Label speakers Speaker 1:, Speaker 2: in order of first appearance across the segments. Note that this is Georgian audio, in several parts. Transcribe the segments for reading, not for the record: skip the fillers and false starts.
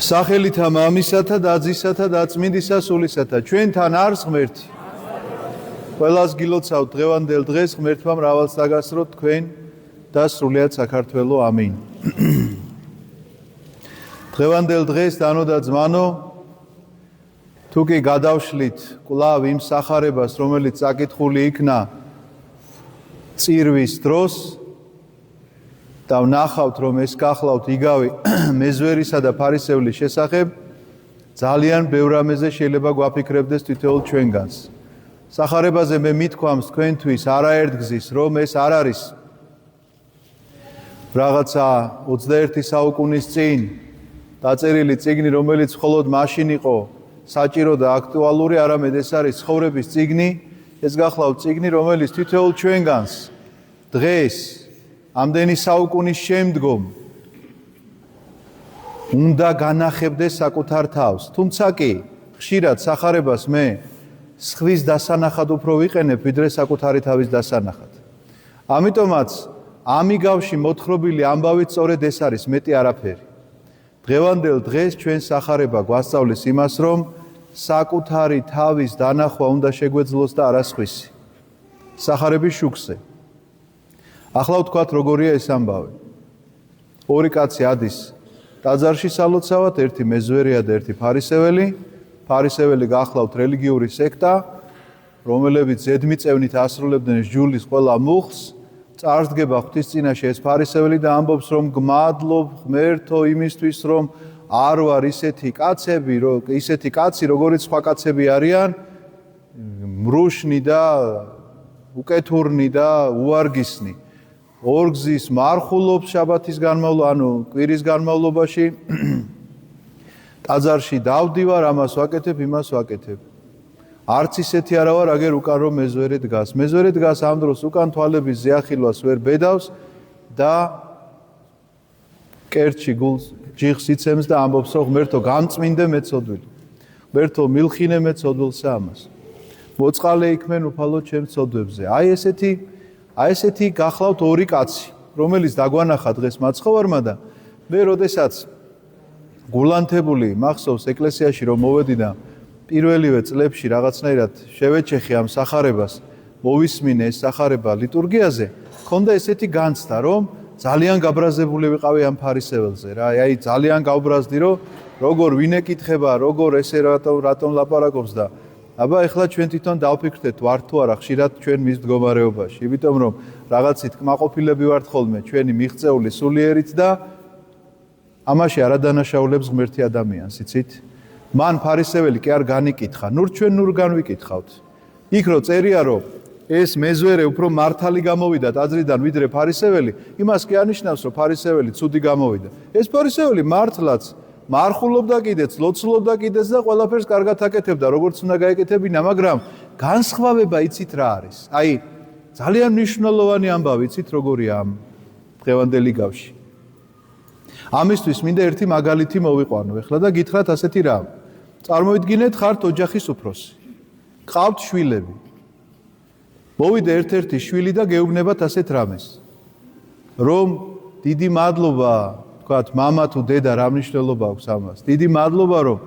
Speaker 1: სახელითა მამისათა და ძისათა და წმინდისა სულისათა ჩვენთან არის ღმერთი. ყველას გილოცავთ დღევანდელ დღეს ღმერთმა მრავალს დაგასროთ თქვენ და სრულიად საქართველო ამინ. დღევანდელ დღეს დანო და ძმანო თუ კი გადავშლით კვლავ იმ სახარებას რომელიც წაკითხული იქნა წირვის დროს და ვნახავთ რომ ეს გახლავთ იგავი მეზვერისა და ფარისევლის შესახებ ძალიან ბევრ რამეზე შეიძლება გვაფიქრებდეს თითოეულ ჩვენგანს. სახარებაზე მე მithქვამს თქვენთვის არაერთგზის რომ ეს არ არის რაღაცა 21 საუკუნის წინ დაწერილი წიგნი რომელიც მხოლოდ მაშინ იყო საჭირო და აქტუალური, არამედ ეს არის ცხოვრების წიგნი, ეს გახლავთ წიგნი რომელიც თითოეულ ჩვენგანს დღეს ამდენი საუკუნის შემდგომ უნდა განახებდეს საკუთარ თავს. თუმცა კი ხშირად სახარებას მე სხვის დასანახად უფრო ვიყენებ, ვიდრე საკუთარი თავის დასანახად. ამიტომაც ამიგავში მოთხრობილი ამბავით სწორედ ეს არის მეტი არაფერი. დღევანდელ დღეს ჩვენ სახარება გვასწავლის იმას, რომ საკუთარი თავის დანახვა უნდა შეგვეძლოს და არა სხვისი. სახარების შუქზე. ახლა ვთქვათ როგორია ეს ამბავი. ორი კაცი ადის ტაძარში სალოცავად, ერთი მეზვერია და ერთი ფარისეველი. ფარისეველი გახლავთ რელიგიური სექტა, რომელებიც ზედმიწევნით ასრულებდნენ ჯულის ყველა მუხლს. წარსდგება ღვთის წინაშე ეს ფარისეველი და ამბობს რომ გმადლობ ღმერთო იმისთვის რომ არ ვარ ისეთი კაცი როგორიც სხვა კაცები არიან, მრუშნი და უკეთურნი და უარგისნი. ორგზის მარხულობს შაბათის კვირის განმავლობაში ტაძარში დავდივარ, ამას ვაკეთებ, იმას ვაკეთებ. არც ისეთი არა ვარ, აგერ უკან რომ მეზვერე დგას. მეზვერე დგას ამ დროს უკან თვალების ზეახილვას ვერ ბედავს და კერჩი გულს ჯიხს იცემს და ამბობს რომ ღმერთო გამწმინდე მეწოდვილი. ღმერთო მილხინე მეწოდვილსა ამას. მოწყალე იქმენ უფალო ჩემ წოდვებზე. აი ესეთი გახლავთ ორი კაცი, რომელიც დაგვანახა დღეს მაცხოვარმა და მე როდესაც გულანთებული მახსოვს ეკლესიაში რომ მოვედი და პირველივე წლებში რაღაცნაირად შევეჩეხე ამ სახარებას, მოვისმინე ეს სახარება ლიტურგიაზე, მქონდა ესეთი განცდა, რომ ძალიან გაბრაზებული ვიყავი ამ ფარისეველზე რა. აი ძალიან გავბრაზდი, რომ როგორ ვინ ეკითხება, როგორ ესე რატომ ლაპარაკობს და აბა ეხლა ჩვენ თვითონ დავფიქრდეთ ვარ თუ არა ხშირად ჩვენ მის მდგომარეობაში. იმიტომ რომ რაღაცით კმაყოფილები ვართ ხოლმე ჩვენი მიღწეული სულიერით და ამაში არადანაშაულებს ღმერთი ადამიანს, იცით? მან ფარისეველი კი არ განიკითხა, ჩვენ ნურგან ვიკითხავთ. იქ რო წერია რომ ეს მეზვერე უფრო მართალი გამოვიდა ტაძრიდან ვიდრე ფარისეველი, იმას კი არნიშნავს რომ ფარისეველი ცუდი გამოვიდა. ეს ფარისეველი მართლაც მარხულობდა კიდეც, ლოცულობდა კიდეც და ყველაფერს კარგად აკეთებდა, როგორც უნდა გაეკეთებინა, მაგრამ განსხვავება იცით რა არის? აი ძალიან მნიშვნელოვანი ამბავი, იცით როგორია ამ დღევანდელი გავში. ამისთვის მინდა ერთი მაგალითი მოვიყვანო ეხლა და გითხრათ ასეთი რამ. წარმოვიდგინეთ, ხართ ოჯახის უფროსი. გყავთ შვილები. მოვიდა ერთ-ერთი შვილი და გეუბნებათ ასეთ რამეს. რომ დიდი მადლობა, თქვათ, მამა თუ დედა რა მნიშვნელობა აქვს ამას. დიდი მადლობა რომ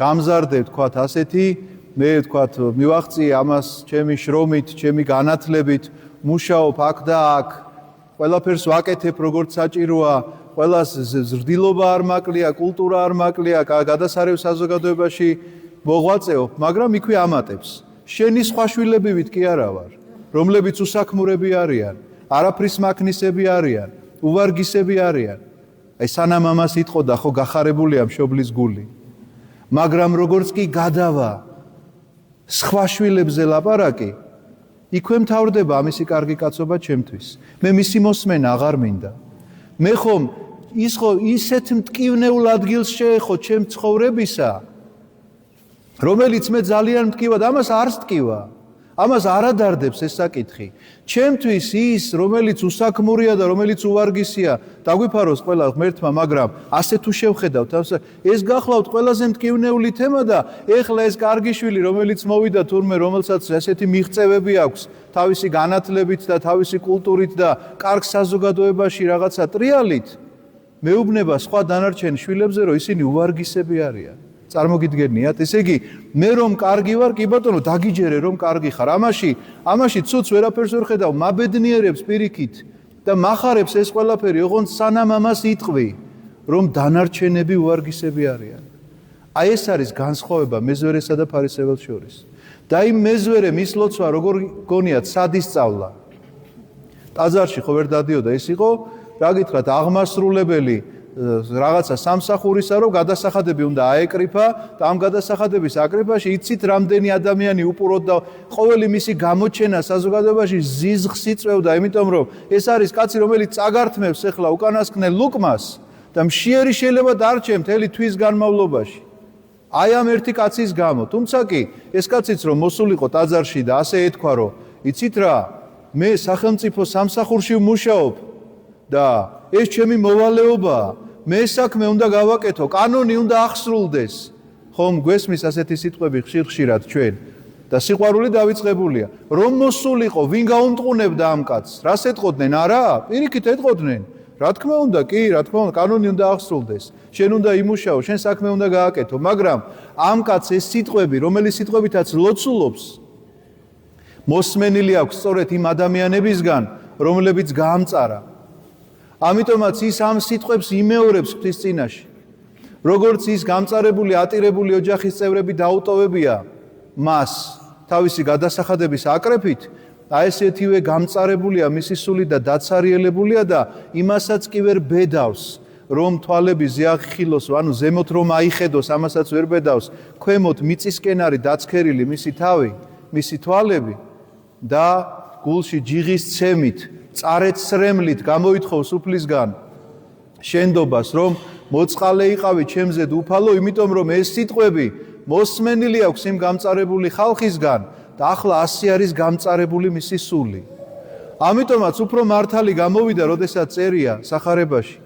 Speaker 1: გამზარდე, თქვათ, ასეთი, მე თქვათ, მივაღწიე ამას ჩემი შრომით, ჩემი განათლებით, მუშაობ აქ და აქ. ყველაფერს ვაკეთებ როგორც საჭიროა. ყველას ზრდილობა არ მაკლია, კულტურა არ მაკლია, გადასარევ საზოგადოებაში მოღვაწეობ, მაგრამ იქვე ამატებს. შენი სხვა შვილებივით კი არა ვარ, რომლებიც უსაქმურები არიან, არაფრის მაქნისები არიან, უვარგისები არიან. აი სანამ ამას იტყოდა, ხო გახარებულია მშობლის გული. მაგრამ როგორც კი გადავა სხვა შვილებზე ლაპარაკი, იქვე მთავრდება ამისი კარგი კაცობა ჩემთვის. მე მისი მოსმენა აღარ მინდა. მე ხომ ის ხო ისეთ მტკივნეულ ადგილს შეეხო ჩემ ცხოვრებისა, რომელიც მე ძალიან მტკივად ამას არ სტკივა. ამას არ ადარდებს ეს საკითხი. ჩემთვის ის, რომელიც უსაქმურია და რომელიც უვარგისია, დაგვიფაროს ყველა ღმერთმა, მაგრამ ასე თუ შევხედავთ, ეს გახლავთ ყველაზე მტკივნეული თემა და ეხლა ეს კარგი შვილი, რომელიც მოვიდა თურმე, რომელსაც ასეთი მიღწევები აქვს, თავისი განათლებით და თავისი კულტურით და კარგ საზოგადოებაში რაღაცა ტრიალით, მეუბნება სხვა დანარჩენ შვილებზე, რომ ისინი უვარგისები არიან. წარმოგიდგენიათ, ესე იგი, მე რომ კარგი ვარ, კი ბატონო, დაგიჯერე რომ კარგი ხარ. ამაში ცუც ვერაფერს ვერ ხედავ, მაბედნიერებს პირიქით და მახარებს ეს ყველაფერი, ოღონდ სანამ ამას იტყვი, რომ დანარჩენები უვარგისები არიან. აი ეს არის განსხვავება მეზვერესა და ფარისეველს შორის. და იმ მეზვერე მის ლოცვა როგორ გონიათ სად ისწავლა? ტაძარში ხო ვერ დადიოდა, ეს იყო რა გითხრათ, აღმასრულებელი რაღაცა სამსახურისა, რომ გადასახადები უნდა აეკრიფა და ამ გადასახადების აკრიფაში იცით რამდენი ადამიანი უპუროთ და ყოველი მისი გამოჩენა საზოგადოებაში ზიზღს იწვევდა, იმიტომ რომ ეს არის კაცი, რომელიც წაგართმევს ახლა უკანასკნელ ლუკმას და მშიერი შეიძლება დარჩე მთელი თვის განმავლობაში. აი ამ ერთი კაცის გამო. თუმცა კი ეს კაციც რომ მოსულიყო ტაძარში და ასე ეთქვა, რომ იცით რა, მე სახელმწიფო სამსახურში ვმუშაობ და ეს ჩემი მოვალეობაა, მე საქმე უნდა გავაკეთო, კანონი უნდა აღსრულდეს. ხომ გვესმის ასეთი სიტყვები ხშირ-ხშირად ჩვენ და სიყვარული დავიწყებულია. რომ მოსულიყო, ვინ გაუმტყუნებდა ამ კაცს? რას ეტყოდნენ? არა, პირიქით ეტყოდნენ. რა თქმა უნდა, კი, რა თქმა უნდა, კანონი უნდა აღსრულდეს. შენ უნდა იმუშაო, შენ საქმე უნდა გააკეთო, მაგრამ ამ კაცს ეს სიტყვები, რომელიც სიტყვებითაც ლოცულობს, მოსმენილი აქვს სწორედ იმ ადამიანებისგან, რომლებიც გაამწარა. ამიტომაც ის ამ სიტყვებს იმეორებს ღვთის წინაშე. როგორც ის გამწარებული, ატირებული ოჯახის წევრები დაუტოვებია მას თავისი გადასახადების აკრეფით, აი ესეთივე გამწარებულია მისი სული და დაცარიელებულია და იმასაც კი ვერ ბედავს, რომ თვალები ზეახილოს, ანუ ზემოთ რომ აიხედოს, ამასაც ვერ ბედავს, ქვემოთ მიწისკენ არის დაცქერილი მისი თავი, მისი თვალები და გულში ჯიღის ცემით, წარეთ სრემლით გამოითხოვს უფლისგან შენდობას, რომ მოწყალე იყავი ჩემზე უფალო, იმიტომ რომ ეს სიტყვები მოსმენილი აქვს იმ გამწარებული ხალხისგან და ახლა ასე არის გამწარებული მისი სული. ამიტომაც უფრო მართალი გამოვიდა, როდესაც წერია სახარებაში,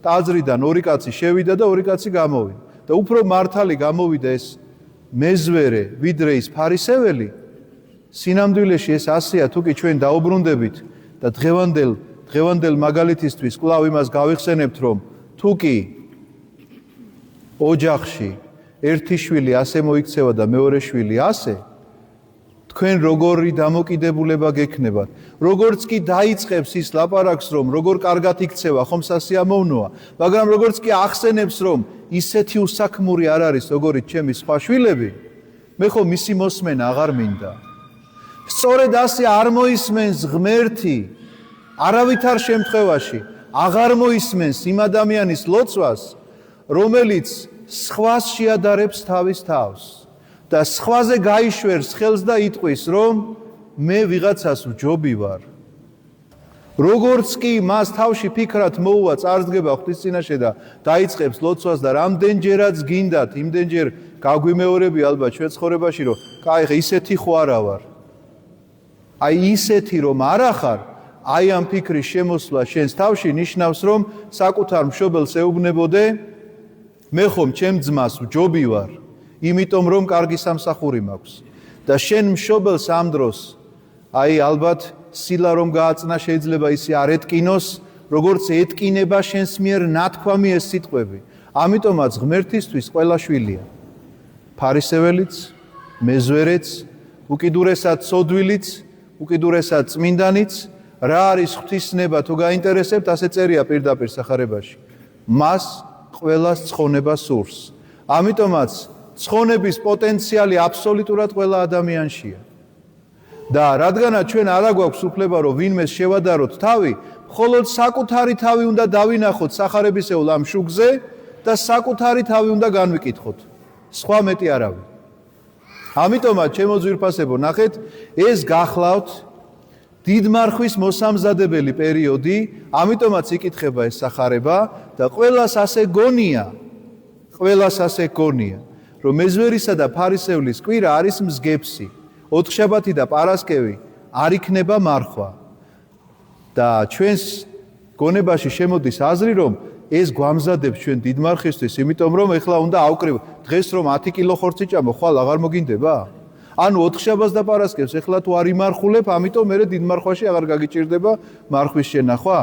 Speaker 1: ტაძრიდან ორი კაცი შევიდა და ორი კაცი გამოვიდა. და უფრო მართალი გამოვიდა ეს მეზვერე, ვიდრე ის ფარისეველი. სინამდვილეში ეს ასეა, თუ კი ჩვენ დაუბრუნდებით და დღევანდელ მაგალითისთვის კვლავ იმას გავიხსენებთ, რომ თუ კი ოჯახში ერთი შვილი ასე მოიქცევა და მეორე შვილი ასე, თქვენ როგორი დამოკიდებულება გექნებათ. როგორც კი დაიწყებს ის ლაპარაკს, რომ როგორ კარგად იქცევა, ხომ სასიამოვნოა, მაგრამ როგორც კი ახსენებს, რომ ისეთი უსაქმური არ არის, როგორიც ჩემი სხვა შვილები, მე ხო მისი მოსმენა აღარ მინდა. სწორედ ასე არ მოისმენს ღმერთი არავითარ შემთხვევაში, აღარ მოისმენს იმ ადამიანის ლოცვას, რომელიც სხვას შეადარებს თავის თავს და სხვაზე გაიშვერს ხელს და იტყვის, რომ მე ვიღაცას ვჯობი ვარ. როგორც კი მას თავში ფიქრად მოუვა წარსდგება ღვთის წინაშე და დაიწყებს ლოცვას და რამდენჯერაც გინდათ, იმდენჯერ გაგვიმეორები ალბათ ჩვენ ცხოვრებაში, რომ კაი, ისეთი ხო არა ვარ. აი ისეთი რომ არა ხარ, აი ამ ფიქრის შემოსვლა შენს თავში ნიშნავს, რომ საკუთარ მშობელს ეუბნებოდე, მე ხომ ჩემ ძმას ვჯობი ვარ, იმიტომ რომ კარგი სამსახური მაქვს. და შენ მშობელს ამ დროს, აი ალბათ სილა რომ გააწნა შეიძლება ისე არ ეტკინოს, როგორც ეტკინება შენს მიერ ნათქვამი ეს სიტყვები. ამიტომაც ღმერთისთვის ყველა შვილია. ფარისეველიც, მეზვერეც, უკიდურესად სოდვილიც, უკიდურესად წმინდანიც, რა არის ღვთისნება თუ გაინტერესებთ, ასე წერია პირდაპირ სახარებაში. მას ყველას ცხონება სურს. ამიტომაც ცხონების პოტენციალი აბსოლუტურად ყველა ადამიანშია. და რადგანაც ჩვენ არ აგვაქვს უფლება, რომ ვინმეს შევადაროთ თავი, მხოლოდ საკუთარი თავი უნდა დავინახოთ სახარებისეულ ამ შუქზე და საკუთარი თავი უნდა განვიკითხოთ. სხვა მეტი არავინ. ამიტომაც ჩემო ძვირფასებო, ნახეთ, ეს გახლავთ დიდმარხვის მოსამზადებელი პერიოდი, ამიტომაც იკითხება ეს სახარება და ყველას ასე გონია, რომ მეზვერისა და ფარისევლის კვირა არის მსგებსი. ოთხშაბათი და პარასკევი არ იქნება მარხვა. და ჩვენს გონებაში შემოდის აზრი, რომ ეს გვამზადებს ჩვენ დიდმარხისთვის, იმიტომ რომ ეხლა უნდა ავკრივ, დღეს რომ 10 კილო ხორცი ჭამო, ხვალ აღარ მოგინდება? ანუ ოთხშაბათს და პარასკევს ეხლა თუ არ იმარხულებ, ამიტომ მე დიდმარხვაში აღარ გაგიჭირდება მარხვის შენახვა?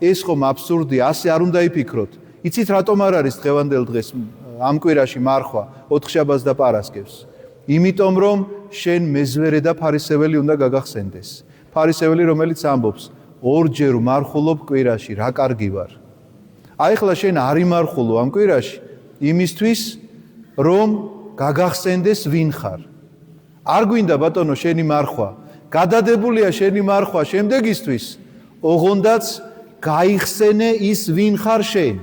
Speaker 1: ეს ხომ აბსურდია, ასე არ უნდა იფიქროთ. იცით რატომ არ არის დღევანდელ დღეს ამ კვირაში მარხვა ოთხშაბათს და პარასკევს? იმიტომ რომ შენ მეზვერე და ფარისეველი უნდა გაგახსენდეს. ფარისეველი რომელიც ამბობს ორჯერ მარხულობ კვირაში, რა კარგი ვარ. აი ახლა შენ არ იმარხულო ამ კვირაში იმისთვის რომ გაგახსენდეს ვინ ხარ. არ გვინდა ბატონო შენი მარხვა. გადადებულია შენი მარხვა შემდეგისთვის, ოღონდაც გაიხსენე ის ვინ ხარ შენ.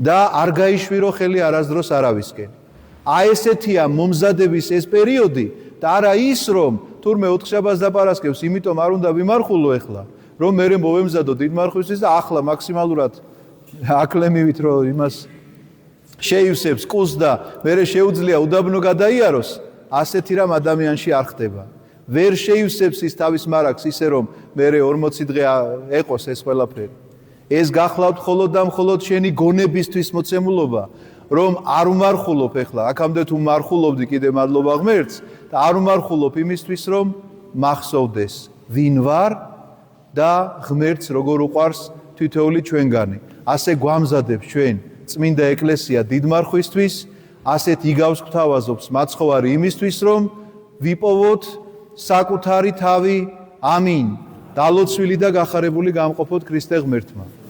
Speaker 1: და არ გაიშვირო ხელი არასდროს არავისკენ. აი ესეთია მომზადების ეს პერიოდი და არა ის რომ თურმე ოთხშაბათს და პარასკევს იმიტომ არ უნდა ვიმარხულო ახლა, რომ მე მოვემზადო დიდ მარხვისთვის და ახლა მაქსიმალურად აკლემივით რომ იმას შეივსებს კუს და მე შეუძლია უდაბნო გადაიაროს, ასეთი რამ ადამიანში არ ხდება. ვერ შეივსებს ის თავის მარაგს ისე რომ მე 40 დღე ეყოს ეს ყველაფერი. ეს გახლავთ მხოლოდ და მხოლოდ შენი გონებისთვის მოცემულობა, რომ არ უმარხულობ ახლა, აქამდე თუ მარხულობდი კიდე მადლობა ღმერთს და არ უმარხულობ იმისთვის რომ მახსოვდეს ვინ ვარ და ღმერთს როგორ უყვარს თითოეული ჩვენგანი. ასე გვამზადებს ჩვენ წმინდა ეკლესია დიდ მარხვისთვის, ასეთ იგავს გვთავაზობს მაცხოვარი იმისთვის რომ ვიპოვოთ საკუთარი თავი. ამინ. დალოცვილი და გახარებული გამყოფოთ ქრისტე ღმერთმა.